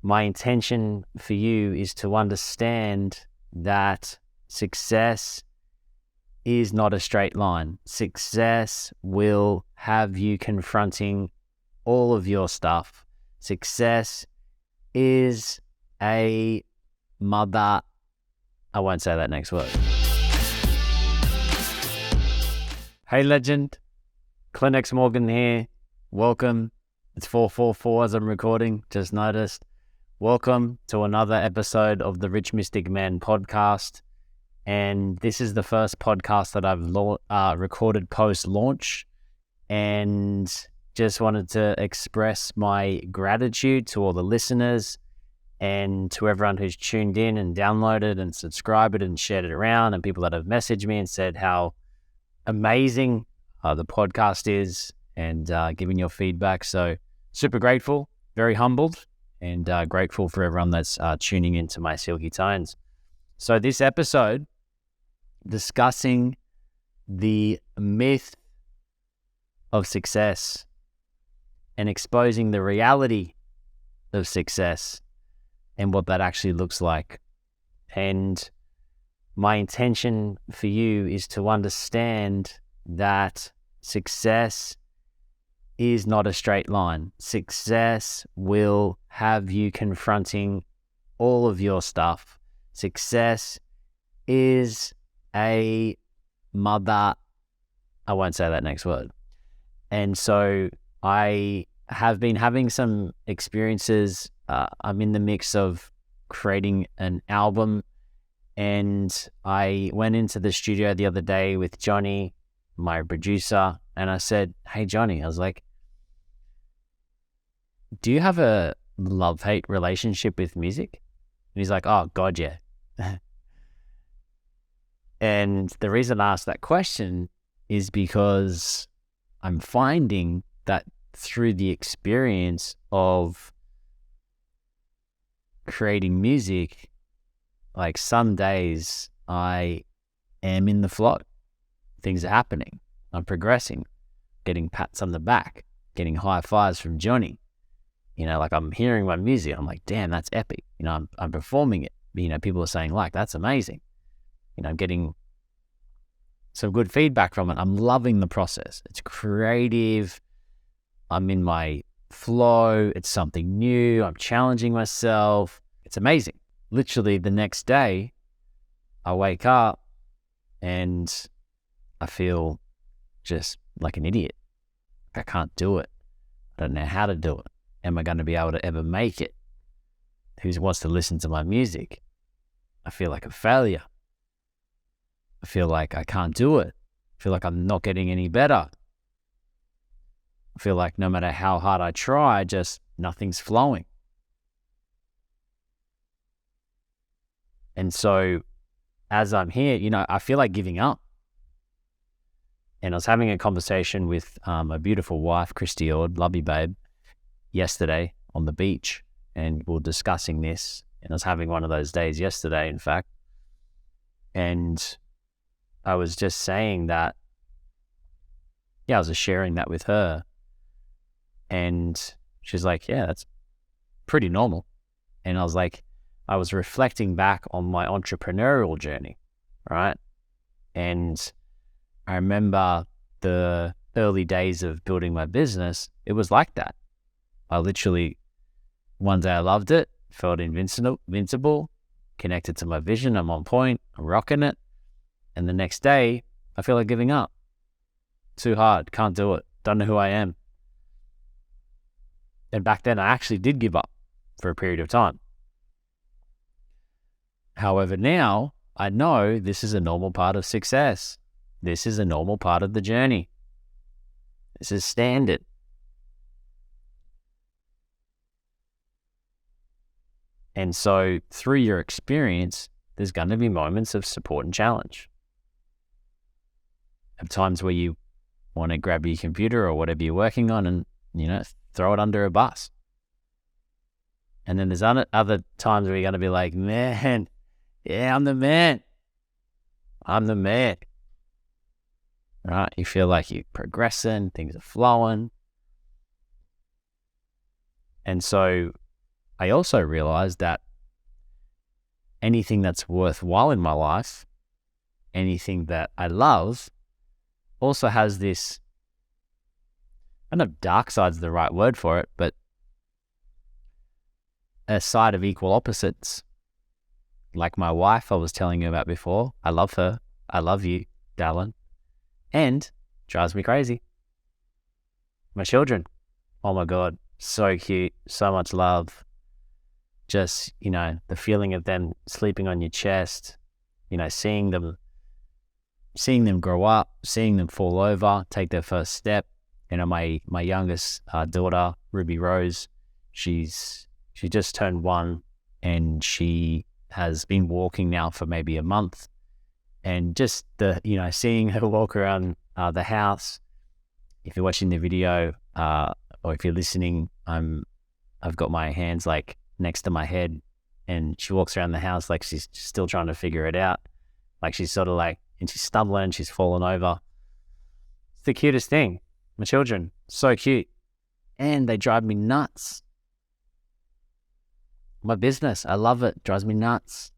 my intention for you is to understand that success is not a straight line. Success will have you confronting all of your stuff. Success is a mother. I won't say that next word. Hey legend, Clint Morgan here. Welcome. It's 4:44 as I'm recording, just noticed. Welcome to another episode of the Rich Mystic Man podcast. And this is the first podcast that I've recorded post-launch. And just wanted to express my gratitude to all the listeners and to everyone who's tuned in and downloaded and subscribed it and shared it around, and people that have messaged me and said how amazing the podcast is and giving your feedback. So super grateful, very humbled, and grateful for everyone that's tuning into my silky tones. So this episode, discussing the myth of success and exposing the reality of success and what that actually looks like. And my intention for you is to understand that success is not a straight line. Success will have you confronting all of your stuff. Success is a mother. I won't say that next word. And so I have been having some experiences. I'm in the mix of creating an album, and I went into the studio the other day with Johnny, my producer, and I said, "Hey Johnny," I was like, "Do you have a love-hate relationship with music?" And he's like, "Oh God, yeah." And the reason I asked that question is because I'm finding that through the experience of creating music, like some days I am in the flow. Things are happening. I'm progressing, getting pats on the back, getting high fives from Johnny. You know, like I'm hearing my music. I'm like, damn, that's epic. You know, I'm performing it. You know, people are saying like, that's amazing. You know, I'm getting some good feedback from it. I'm loving the process. It's creative. I'm in my flow. It's something new. I'm challenging myself. It's amazing. Literally the next day, I wake up and I feel just like an idiot. I can't do it. I don't know how to do it. Am I going to be able to ever make it? Who wants to listen to my music? I feel like a failure. I feel like I can't do it. I feel like I'm not getting any better. I feel like no matter how hard I try, just nothing's flowing. And so as I'm here, you know, I feel like giving up. And I was having a conversation with a beautiful wife, Christy Ord, love you babe, yesterday on the beach. And we were discussing this. And I was having one of those days yesterday, in fact. And I was just saying that, I was just sharing that with her. And she's like, yeah, that's pretty normal. And I was like, I was reflecting back on my entrepreneurial journey, right? And I remember the early days of building my business, it was like that. I literally, one day I loved it, felt invincible, connected to my vision, I'm on point, I'm rocking it. And the next day, I feel like giving up. Too hard, can't do it, don't know who I am. And back then I actually did give up for a period of time. However, now I know this is a normal part of success. This is a normal part of the journey. This is standard. And so through your experience, there's going to be moments of support and challenge. Of times where you want to grab your computer or whatever you're working on and, you know, throw it under a bus. And then there's other times where you're going to be like, man, yeah, I'm the man. I'm the man. Right? You feel like you're progressing, things are flowing. And so I also realized that anything that's worthwhile in my life, anything that I love, also has this, I don't know if dark side's the right word for it, but a side of equal opposites. Like my wife I was telling you about before. I love her. I love you, darling. And drives me crazy. My children. Oh my God. So cute. So much love. Just, the feeling of them sleeping on your chest, seeing them grow up, seeing them fall over, take their first step. My youngest daughter, Ruby Rose, she just turned 1 and she has been walking now for maybe a month. And just seeing her walk around the house, if you're watching the video or if you're listening, I've got my hands like next to my head and she walks around the house like she's still trying to figure it out. Like she's sort of like, and she's stumbling, she's fallen over. It's the cutest thing. My children, so cute. And they drive me nuts. My business, I love it, drives me nuts.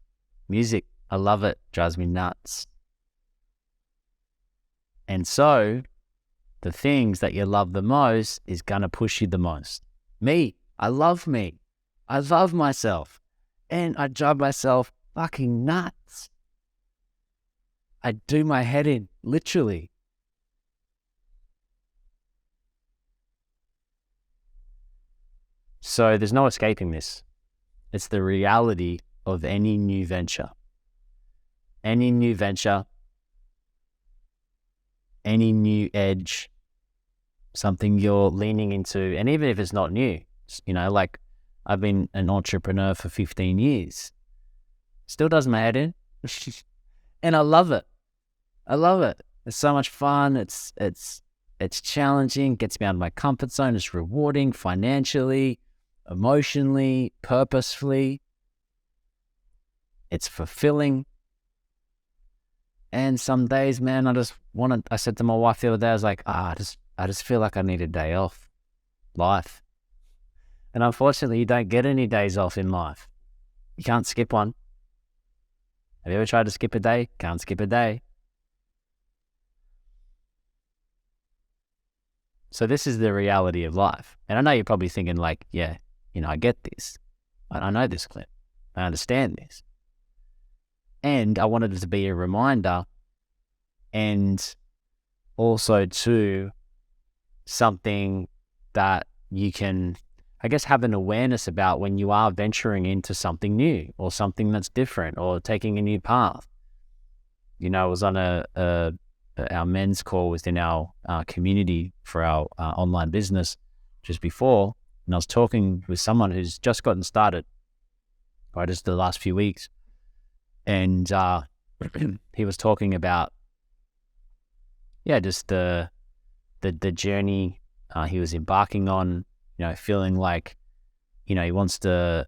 Music, I love it, drives me nuts. And so, the things that you love the most is going to push you the most. Me, I love me. I love myself. And I drive myself fucking nuts. I do my head in, literally. So there's no escaping this. It's the reality of any new venture. Any new venture, any new edge, something you're leaning into. And even if it's not new, like I've been an entrepreneur for 15 years. Still does my head in. And I love it. I love it. It's so much fun. It's challenging, gets me out of my comfort zone. It's rewarding financially, emotionally, purposefully. It's fulfilling. And some days, man, I said to my wife the other day, I was like, I just feel like I need a day off. Life. And unfortunately, you don't get any days off in life. You can't skip one. Have you ever tried to skip a day? Can't skip a day. So this is the reality of life. And I know you're probably thinking like, yeah, I get this. I know this, Clint. I understand this. And I wanted it to be a reminder and also to something that you can, I guess, have an awareness about when you are venturing into something new or something that's different or taking a new path. I was on our men's call within our community for our online business just before, and I was talking with someone who's just gotten started, right, just the last few weeks, and he was talking about, just the journey he was embarking on, feeling like, he wants to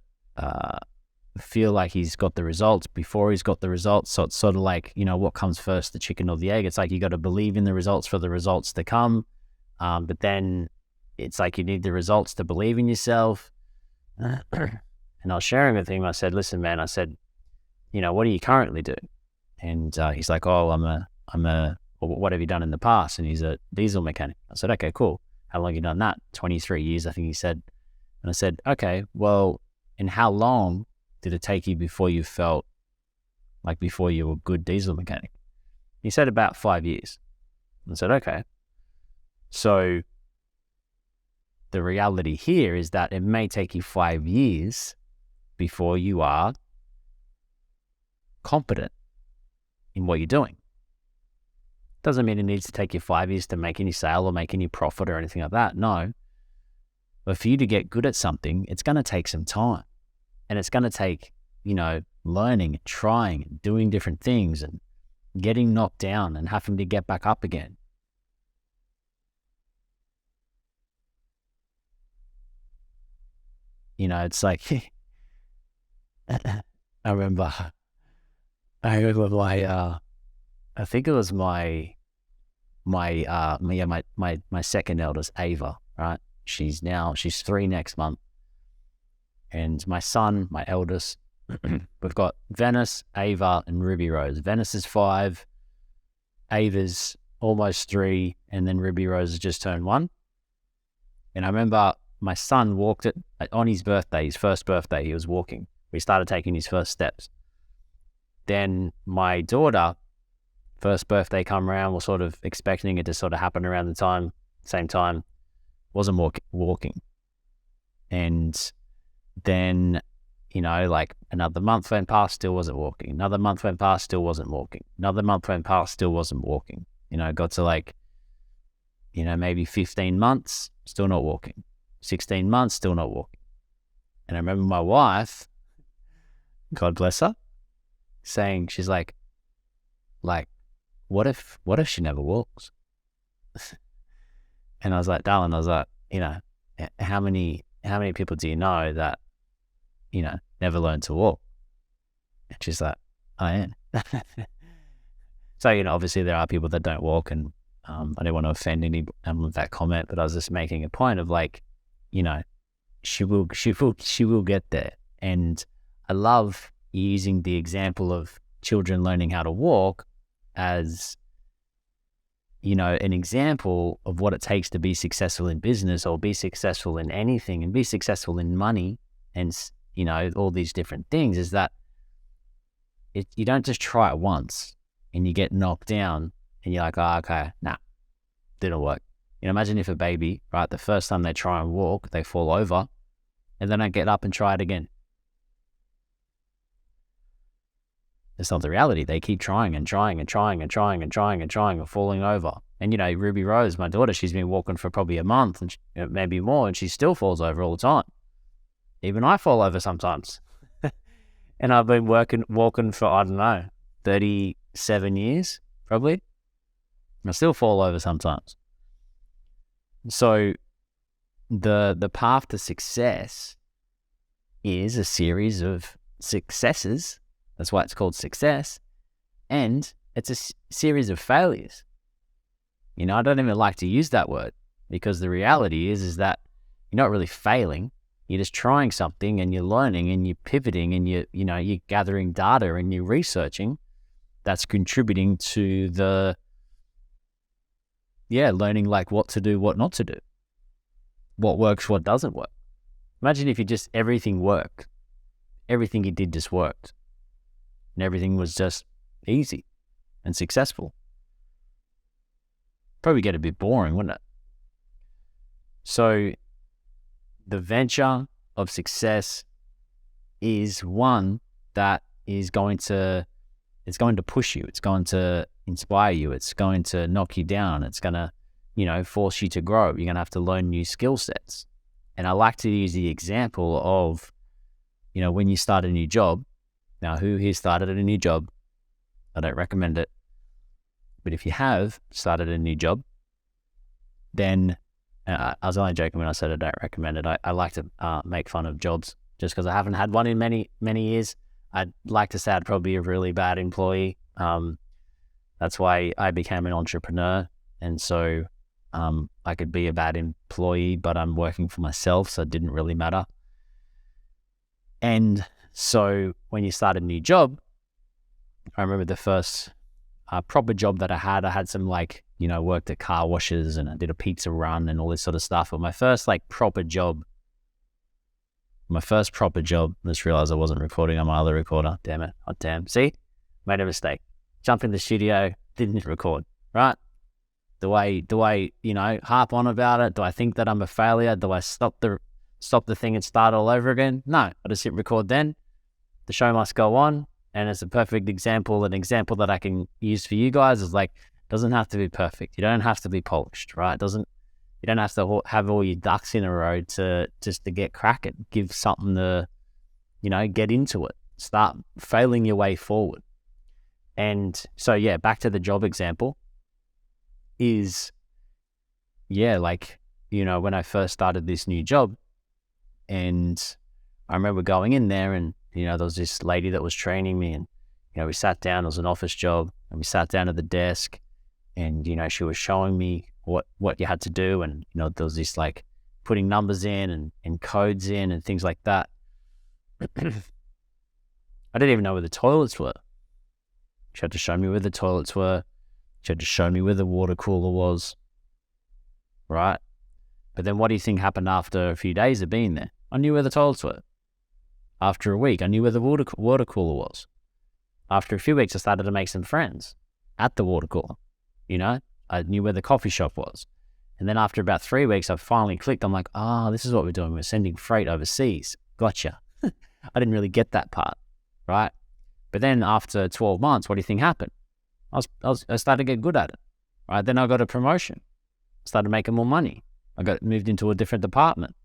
feel like he's got the results before he's got the results. So it's sort of like, what comes first, the chicken or the egg? It's like you got to believe in the results for the results to come. But then it's like you need the results to believe in yourself. And I was sharing with him, I said, listen, man, I said, what do you currently do? And he's like, oh, well, what have you done in the past? And he's a diesel mechanic. I said, okay, cool. How long have you done that? 23 years, I think he said. And I said, okay, well, and how long did it take you before you felt like before you were a good diesel mechanic? He said about 5 years. I said, okay. So the reality here is that it may take you 5 years before you are competent in what you're doing. Doesn't mean it needs to take you 5 years to make any sale or make any profit or anything like that. No. But for you to get good at something, it's going to take some time. And it's going to take, learning and trying and doing different things and getting knocked down and having to get back up again. It's like, I remember my, I think it was my second eldest, Ava, right? She's 3 next month. And my son, my eldest, we've got Venice, Ava, and Ruby Rose. Venice is 5, Ava's almost 3, and then Ruby Rose has just turned 1. And I remember my son walked it on his birthday, his first birthday, he was walking. We started taking his first steps. Then my daughter, first birthday come around, was sort of expecting it to sort of happen around the same time, wasn't walking. And then, like another month went past, still wasn't walking. Another month went past, still wasn't walking. Another month went past, still wasn't walking. Got to like, maybe 15 months, still not walking. 16 months, still not walking. And I remember my wife, God bless her, saying, she's like, what if she never walks? And I was like, darling, how many people do you know that, never learn to walk? And she's like, I am. So, obviously there are people that don't walk, and I don't want to offend anyone with that comment, but I was just making a point of like, she will get there. And I love using the example of children learning how to walk as, an example of what it takes to be successful in business, or be successful in anything, and be successful in money, and, all these different things, is that you don't just try it once and you get knocked down and you're like, oh, okay, nah, didn't work. Imagine if a baby, right, the first time they try and walk, they fall over and they don't get up and try it again. It's not the reality. They keep trying and trying and trying and trying and trying and trying and falling over. And, Ruby Rose, my daughter, she's been walking for probably a month and maybe more, and she still falls over all the time. Even I fall over sometimes. And I've been walking for, I don't know, 37 years, probably. I still fall over sometimes. So the path to success is a series of successes. That's why it's called success. And it's a series of failures. I don't even like to use that word, because the reality is that you're not really failing. You're just trying something, and you're learning, and you're pivoting, and you're gathering data, and you're researching. That's contributing to the, learning like what to do, what not to do, what works, what doesn't work. Imagine if everything worked. Everything you did just worked. And everything was just easy and successful. Probably get a bit boring, wouldn't it? So the venture of success is one that is going to push you. It's going to inspire you. It's going to knock you down. It's going to, force you to grow. You're going to have to learn new skill sets. And I like to use the example of, when you start a new job. Now, who here started a new job? I don't recommend it. But if you have started a new job, then I was only joking when I said I don't recommend it. I like to make fun of jobs just because I haven't had one in many, many years. I'd like to say I'd probably be a really bad employee. That's why I became an entrepreneur. And so I could be a bad employee, but I'm working for myself, so it didn't really matter. And so when you start a new job, I remember the first proper job that I had some worked at car washes, and I did a pizza run and all this sort of stuff. But my first proper job, I just realized I wasn't recording on my other recorder. Damn it. Oh, damn. See? Made a mistake. Jump in the studio, didn't record, right? Do I, harp on about it? Do I think that I'm a failure? Do I stop the thing and start all over again? No, I just hit record then. The show must go on. And it's a perfect example, an example that I can use for you guys is doesn't have to be perfect. You don't have to be polished, right? You don't have to have all your ducks in a row to get cracking. Give something to, get into it. Start failing your way forward. And so, back to the job example is, when I first started this new job, and I remember going in there and, there was this lady that was training me, and, we sat down. It was an office job, and we sat down at the desk, and, she was showing me what you had to do. And, there was this putting numbers in and codes in and things like that. I didn't even know where the toilets were. She had to show me where the toilets were. She had to show me where the water cooler was, right? But then what do you think happened after a few days of being there? I knew where the toilets were. After a week, I knew where the water cooler was. After a few weeks, I started to make some friends at the water cooler. I knew where the coffee shop was. And then after about 3 weeks, I finally clicked. I'm like, this is what we're doing. We're sending freight overseas. Gotcha. I didn't really get that part, right? But then after 12 months, what do you think happened? I started to get good at it, right? Then I got a promotion. Started making more money. I got moved into a different department.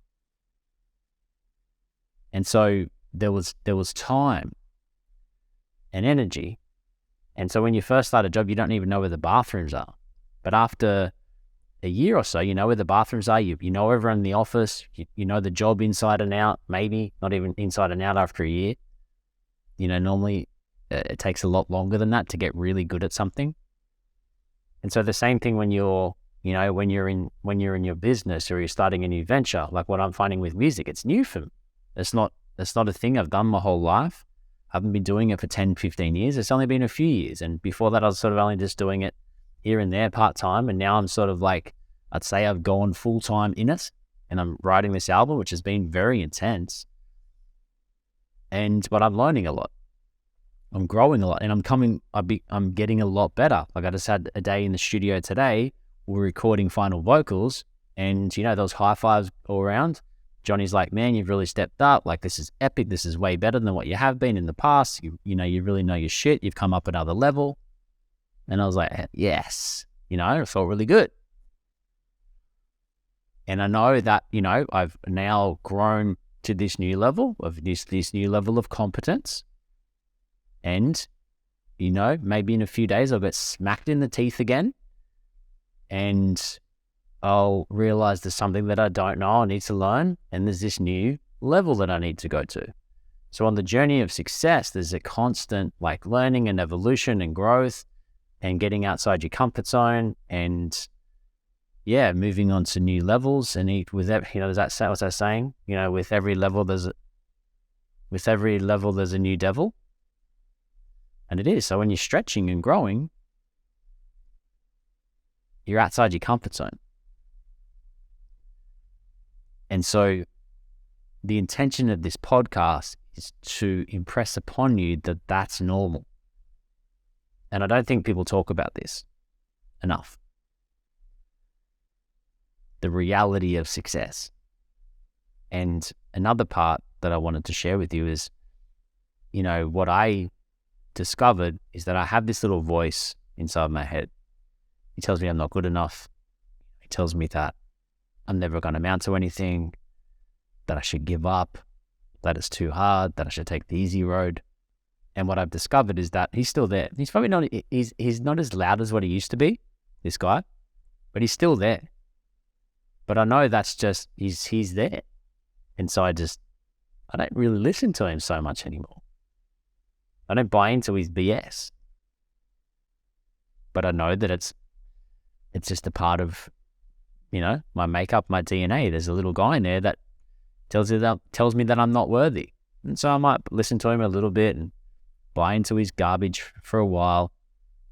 And so there was time and energy. And so when you first start a job, you don't even know where the bathrooms are. But after a year or so, you know where the bathrooms are. You know everyone in the office. You know the job inside and out, maybe not even inside and out after a year. Normally it takes a lot longer than that to get really good at something. And so the same thing when you're in your business or you're starting a new venture, like what I'm finding with music, it's new for me. It's not a thing I've done my whole life. I haven't been doing it for 10, 15 years. It's only been a few years. And before that, I was sort of only just doing it here and there part-time. And now I'm sort of like, I'd say I've gone full-time in it. And I'm writing this album, which has been very intense. But I'm learning a lot. I'm growing a lot. And I'm getting a lot better. Like I just had a day in the studio today. We're recording final vocals. And, those high fives all around. Johnny's like, man, you've really stepped up. Like, this is epic. This is way better than what you have been in the past. You really know your shit. You've come up another level. And I was like, yes, it felt really good. And I know that, I've now grown to this new level of this new level of competence. And, maybe in a few days I'll get smacked in the teeth again. And I'll realize there's something that I don't know I need to learn. And there's this new level that I need to go to. So on the journey of success, there's a constant learning and evolution and growth and getting outside your comfort zone and moving on to new levels. And with that, does that say what's that saying? With every level there's a new devil. And it is. So when you're stretching and growing, you're outside your comfort zone. And so the intention of this podcast is to impress upon you that that's normal. And I don't think people talk about this enough. The reality of success. And another part that I wanted to share with you is, what I discovered is that I have this little voice inside my head. He tells me I'm not good enough. He tells me that I'm never going to amount to anything, that I should give up, that it's too hard, that I should take the easy road. And what I've discovered is that he's still there. He's probably not, he's not as loud as what he used to be, this guy, but he's still there. But I know that's just, he's there. And so I don't really listen to him so much anymore. I don't buy into his BS. But I know that it's just a part of, my makeup, my DNA. There's a little guy in there that tells me that I'm not worthy. And so I might listen to him a little bit and buy into his garbage for a while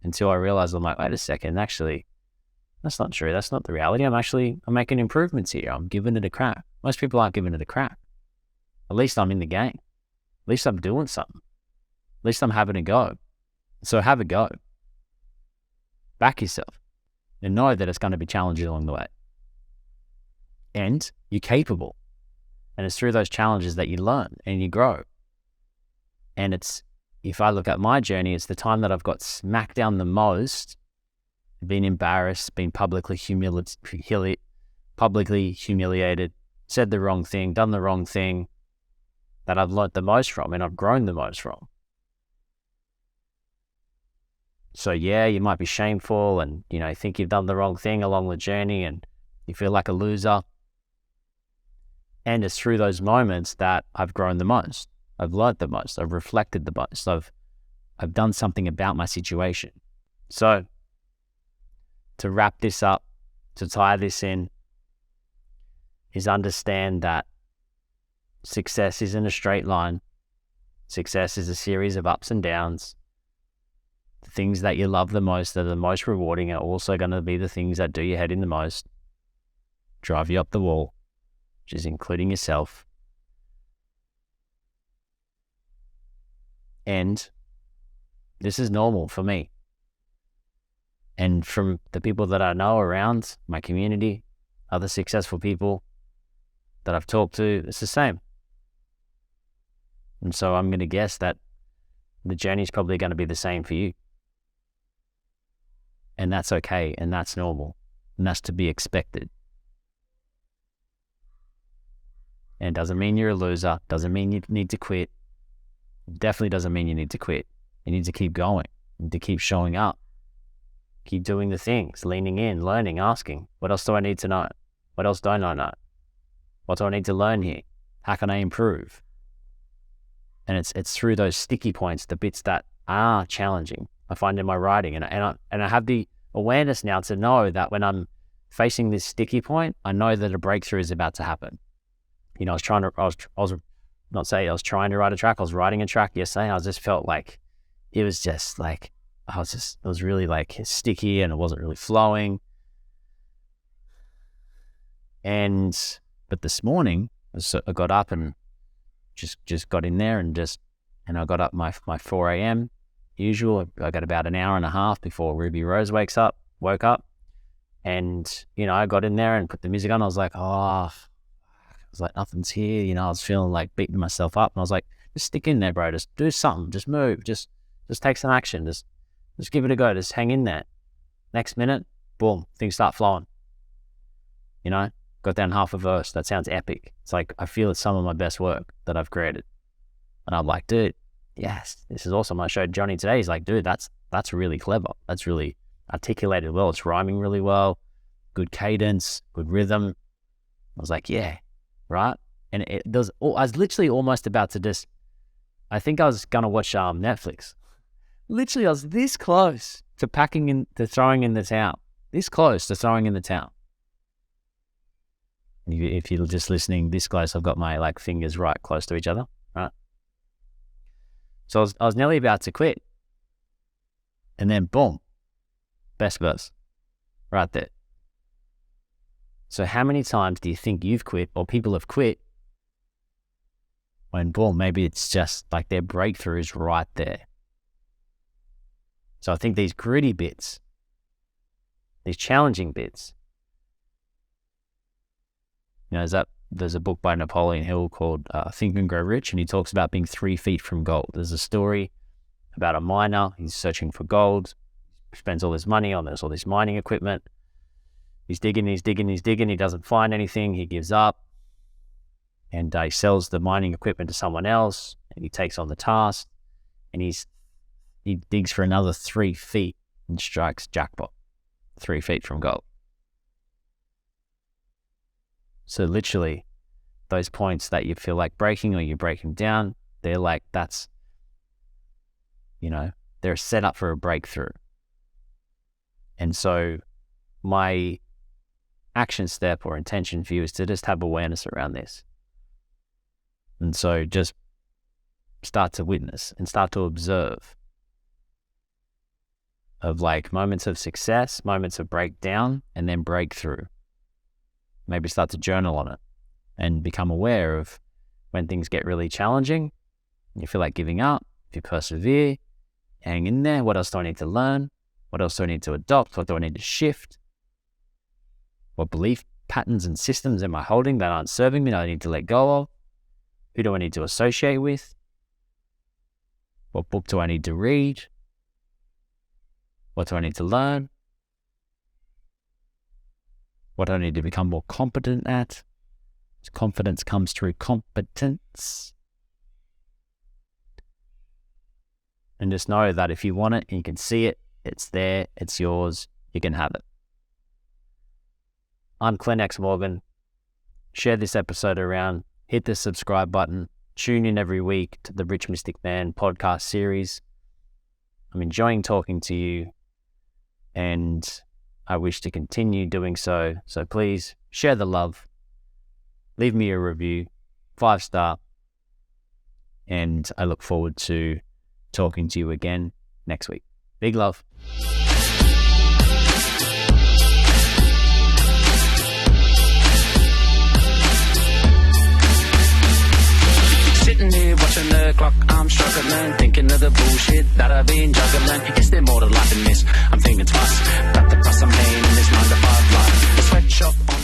until I realize I'm like, wait a second, actually, that's not true. That's not the reality. I'm making improvements here. I'm giving it a crack. Most people aren't giving it a crack. At least I'm in the game. At least I'm doing something. At least I'm having a go. So have a go. Back yourself and know that it's going to be challenging along the way. And you're capable. And it's through those challenges that you learn and you grow. And if I look at my journey, it's the time that I've got smacked down the most, been embarrassed, been publicly humiliated, said the wrong thing, done the wrong thing, that I've learned the most from and I've grown the most from. So you might be shameful and, think you've done the wrong thing along the journey and you feel like a loser. And it's through those moments that I've grown the most. I've learned the most. I've reflected the most. I've done something about my situation. So to wrap this up, to tie this in, is understand that success isn't a straight line. Success is a series of ups and downs. The things that you love the most, that are the most rewarding, are also going to be the things that do your head in the most, drive you up the wall, which is including yourself. And this is normal for me. And from the people that I know around my community, other successful people that I've talked to, it's the same. And so I'm going to guess that the journey is probably going to be the same for you. And that's okay, and that's normal, and that's to be expected. And it doesn't mean you're a loser, doesn't mean you need to quit. Definitely doesn't mean you need to quit. You need to keep going, you need to keep showing up, keep doing the things, leaning in, learning, asking, what else do I need to know? What else don't I know? What do I need to learn here? How can I improve? And it's through those sticky points, the bits that are challenging, I find in my writing. And I have the awareness now to know that when I'm facing this sticky point, I know that a breakthrough is about to happen. You know, I was write a track. I was writing a track yesterday. I just felt like it was just like, it was really like sticky and it wasn't really flowing. But this morning, I got up and just got in there and I got up my 4 a.m. usual. I got about an hour and a half before Ruby Rose woke up. And, you know, I got in there and put the music on. I was like, nothing's here. You know, I was feeling like beating myself up. And I was like, just stick in there, bro. Just do something. Just move. Just take some action. Just give it a go. Just hang in there. Next minute, boom, things start flowing. You know, got down half a verse. That sounds epic. It's like, I feel it's some of my best work that I've created. And I'm like, dude, yes, this is awesome. I showed Johnny today. He's like, dude, that's really clever. That's really articulated well. It's rhyming really well. Good cadence, good rhythm. I was like, yeah, right? And I was literally almost about to I think I was going to watch Netflix. Literally, I was this close to throwing in the towel. This close to throwing in the towel. If you're just listening this close, I've got my fingers right close to each other, right? So I was nearly about to quit. And then boom, best verse, right there. So how many times do you think you've quit or people have quit when boom, maybe it's just like their breakthrough is right there? So I think these gritty bits, these challenging bits, you know, there's a book by Napoleon Hill called Think and Grow Rich, and he talks about being 3 feet from gold. There's a story about a miner. He's searching for gold, spends all his money on all this mining equipment. He's digging. He doesn't find anything. He gives up, and he sells the mining equipment to someone else, and he takes on the task, and he digs for another 3 feet and strikes jackpot, 3 feet from gold. So literally, those points that you feel like breaking or you're breaking down, they're like, that's, you know, they're set up for a breakthrough. And so my action step or intention for you is to just have awareness around this. And so just start to witness and start to observe of moments of success, moments of breakdown, and then breakthrough. Maybe start to journal on it and become aware of when things get really challenging, you feel like giving up. If you persevere, hang in there. What else do I need to learn? What else do I need to adopt? What do I need to shift? What belief patterns and systems am I holding that aren't serving me that I need to let go of? Who do I need to associate with? What book do I need to read? What do I need to learn? What do I need to become more competent at? Confidence comes through competence. And just know that if you want it and you can see it, it's there, it's yours, you can have it. I'm Clint X Morgan. Share this episode around, hit the subscribe button, tune in every week to the Rich Mystic Man podcast series. I'm enjoying talking to you, and I wish to continue doing so. So please share the love, leave me a review, 5-star, And I look forward to talking to you again next week. Big love. Sitting here watching the clock, I'm struggling, thinking of the bullshit that I've been juggling. Is there more to life than this? I'm thinking twice about the price I'm paying in this 9 to 5 life. The sweatshop on